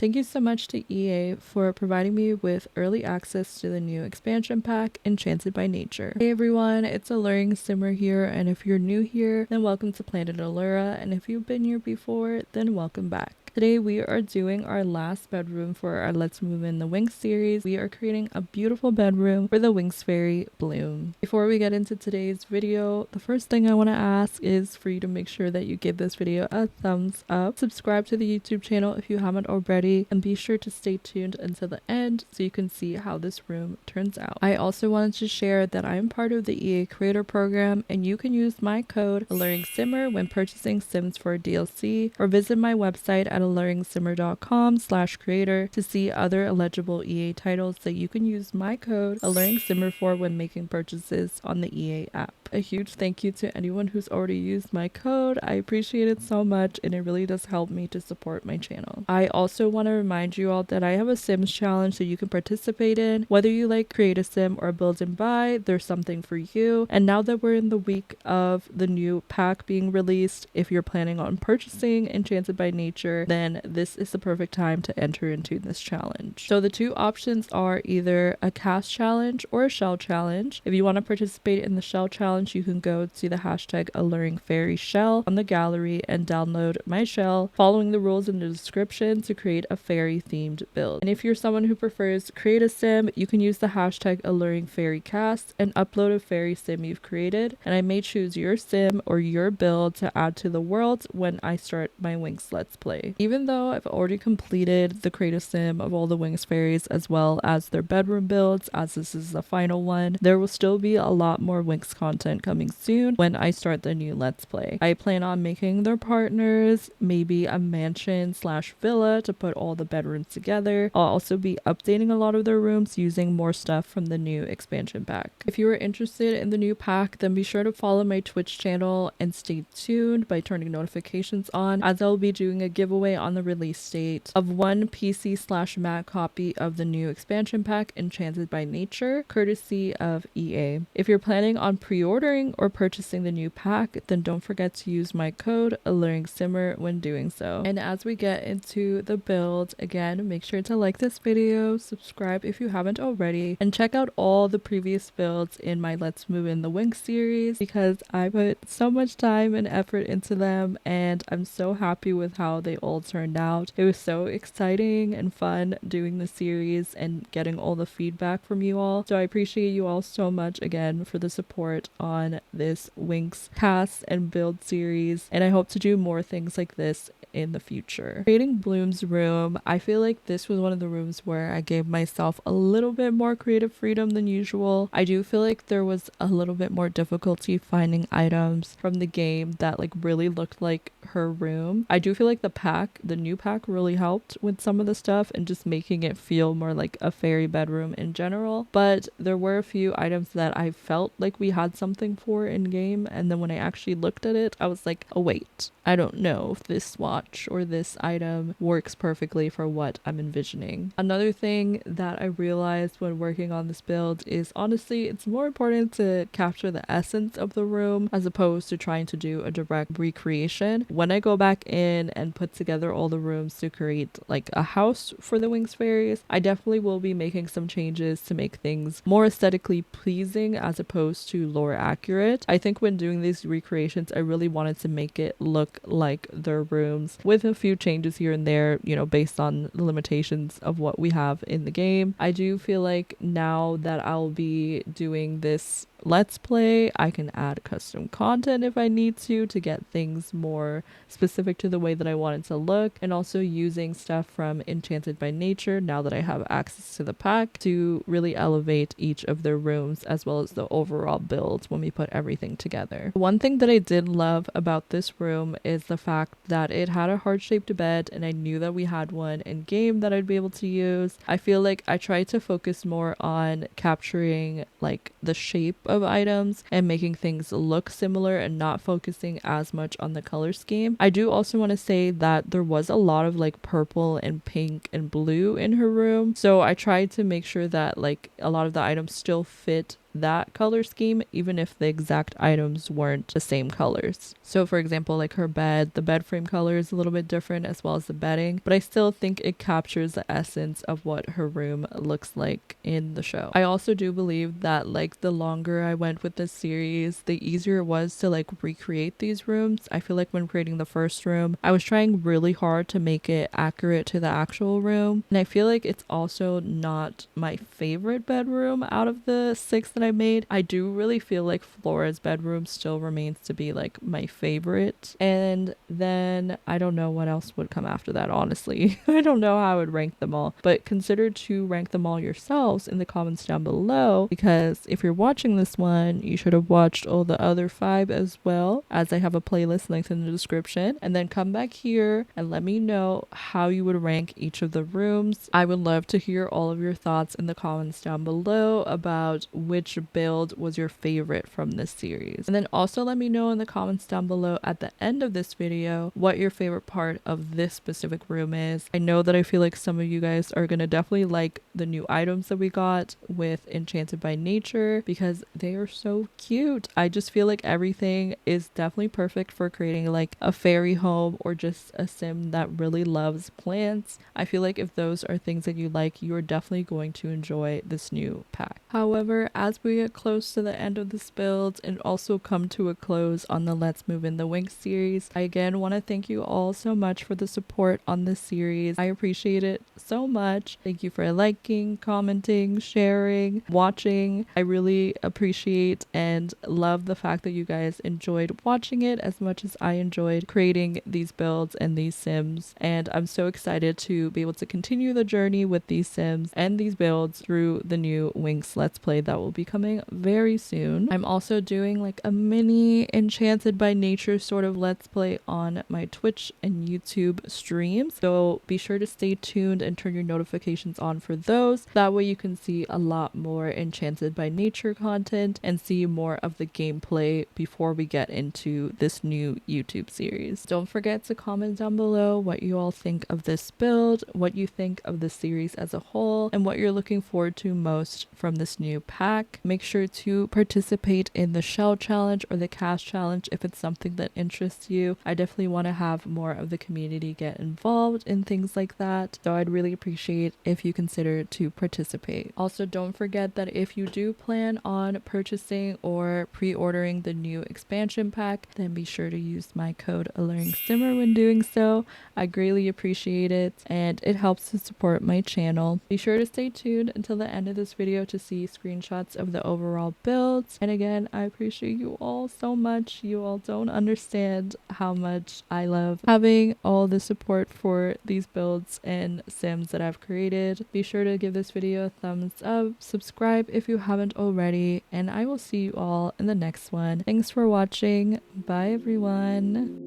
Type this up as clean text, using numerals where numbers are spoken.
Thank you so much to EA for providing me with early access to the new expansion pack, Enchanted by Nature. Hey everyone, it's AlluringSimmer here, and if you're new here, then welcome to Planet Allura, and if you've been here before, then welcome back. Today we are doing our last bedroom for our Let's Move In the Winx series. We are creating a beautiful bedroom for the Winx Fairy Bloom. Before we get into today's video, the first thing I want to ask is for you to make sure that you give this video a thumbs up, subscribe to the YouTube channel if you haven't already, and be sure to stay tuned until the end so you can see how this room turns out. I also wanted to share that I am part of the EA Creator Program, and you can use my code AlluringSimmer when purchasing Sims 4 DLC, or visit my website at AlluringSimmer.com/creator to see other eligible EA titles that you can use my code AlluringSimmer for when making purchases on the EA app. A huge thank you to anyone who's already used my code. I appreciate it so much, and it really does help me to support my channel. I also want to remind you all that I have a Sims challenge that you can participate in. Whether you like create a sim or build and buy, there's something for you. And now that we're in the week of the new pack being released, if you're planning on purchasing Enchanted by Nature, then this is the perfect time to enter into this challenge. So the two options are either a cast challenge or a shell challenge. If you want to participate in the shell challenge, you can go to the hashtag AlluringFairyShell on the gallery and download my shell, following the rules in the description to create a fairy themed build. And if you're someone who prefers create a sim, you can use the hashtag AlluringFairyCast and upload a fairy sim you've created, and I may choose your sim or your build to add to the world when I start my Winx Let's Play. Even though I've already completed the create a sim of all the Winx fairies as well as their bedroom builds, as this is the final one, there will still be a lot more Winx content coming soon when I start the new Let's Play. I plan on making their partners, maybe a mansion slash villa to put all the bedrooms together. I'll also be updating a lot of their rooms using more stuff from the new expansion pack. If you are interested in the new pack, then be sure to follow my Twitch channel and stay tuned by turning notifications on, as I'll be doing a giveaway on the release date of one PC slash Mac copy of the new expansion pack Enchanted by Nature, courtesy of EA. If you're planning on pre-ordering or purchasing the new pack, then don't forget to use my code AlluringSimmer when doing so. And as we get into the build, again, make sure to like this video, subscribe if you haven't already, and check out all the previous builds in my Let's Move In the Winx series, because I put so much time and effort into them, and I'm so happy with how they all turned out. It was so exciting and fun doing the series and getting all the feedback from you all. So I appreciate you all so much again for the support on this Winx cast and build series, and I hope to do more things like this in the future. Creating Bloom's room, I feel like this was one of the rooms where I gave myself a little bit more creative freedom than usual. I do feel like there was a little bit more difficulty finding items from the game that like really looked like her room. I do feel like the new pack really helped with some of the stuff and just making it feel more like a fairy bedroom in general, but there were a few items that I felt like we had something for in game, and then when I actually looked at it, I was like, oh wait, I don't know if this watch or this item works perfectly for what I'm envisioning. Another thing that I realized when working on this build is honestly it's more important to capture the essence of the room as opposed to trying to do a direct recreation. When I go back in and put together all the rooms to create like a house for the Winx fairies, I definitely will be making some changes to make things more aesthetically pleasing as opposed to lore accurate. I think when doing these recreations, I really wanted to make it look like their rooms with a few changes here and there, you know, based on the limitations of what we have in the game. I do feel like now that I'll be doing this Let's Play, I can add custom content if I need to get things more specific to the way that I want it to look, and also using stuff from Enchanted by Nature now that I have access to the pack to really elevate each of their rooms as well as the overall build when we put everything together. One thing that I did love about this room is the fact that it had a heart-shaped bed, and I knew that we had one in game that I'd be able to use. I feel like I tried to focus more on capturing like the shape of items and making things look similar and not focusing as much on the color scheme. I do also want to say that there was a lot of like purple and pink and blue in her room, so I tried to make sure that like a lot of the items still fit that color scheme, even if the exact items weren't the same colors. So for example, like her bed, the bed frame color is a little bit different, as well as the bedding, but I still think it captures the essence of what her room looks like in the show. I also do believe that like the longer I went with this series, the easier it was to like recreate these rooms. I feel like when creating the first room, I was trying really hard to make it accurate to the actual room, and I feel like it's also not my favorite bedroom out of the 6 that I made. I do really feel like Flora's bedroom still remains to be like my favorite, and then I don't know what else would come after that, honestly. I don't know how I would rank them all, but consider to rank them all yourselves in the comments down below, because if you're watching this one, you should have watched all the other 5 as well, as I have a playlist linked in the description, and then come back here and let me know how you would rank each of the rooms. I would love to hear all of your thoughts in the comments down below about which build was your favorite from this series. And then also let me know in the comments down below at the end of this video what your favorite part of this specific room is. I know that I feel like some of you guys are gonna definitely like the new items that we got with Enchanted by Nature, because they are so cute. I just feel like everything is definitely perfect for creating like a fairy home or just a sim that really loves plants. I feel like if those are things that you like, you're definitely going to enjoy this new pack. However, as we get close to the end of this build and also come to a close on the Let's Move in the Winx series, I again want to thank you all so much for the support on this series. I appreciate it so much. Thank you for liking, commenting, sharing, watching. I really appreciate and love the fact that you guys enjoyed watching it as much as I enjoyed creating these builds and these sims, and I'm so excited to be able to continue the journey with these sims and these builds through the new Winx Let's Play that will be coming very soon. I'm also doing like a mini Enchanted by Nature sort of Let's Play on my Twitch and YouTube streams, so be sure to stay tuned and turn your notifications on for those. That way you can see a lot more Enchanted by Nature content and see more of the gameplay before we get into this new YouTube series. Don't forget to comment down below what you all think of this build, what you think of the series as a whole, and what you're looking forward to most from this new pack. Make sure to participate in the shell challenge or the cash challenge if it's something that interests you. I definitely want to have more of the community get involved in things like that, so I'd really appreciate if you consider to participate. Also, don't forget that if you do plan on purchasing or pre-ordering the new expansion pack, then be sure to use my code AlluringSimmer when doing so. I greatly appreciate it, and it helps to support my channel. Be sure to stay tuned until the end of this video to see screenshots of the overall builds. And again, I appreciate you all so much. You all don't understand how much I love having all the support for these builds and sims that I've created. Be sure to give this video a thumbs up, subscribe if you haven't already, and I will see you all in the next one. Thanks for watching. Bye everyone.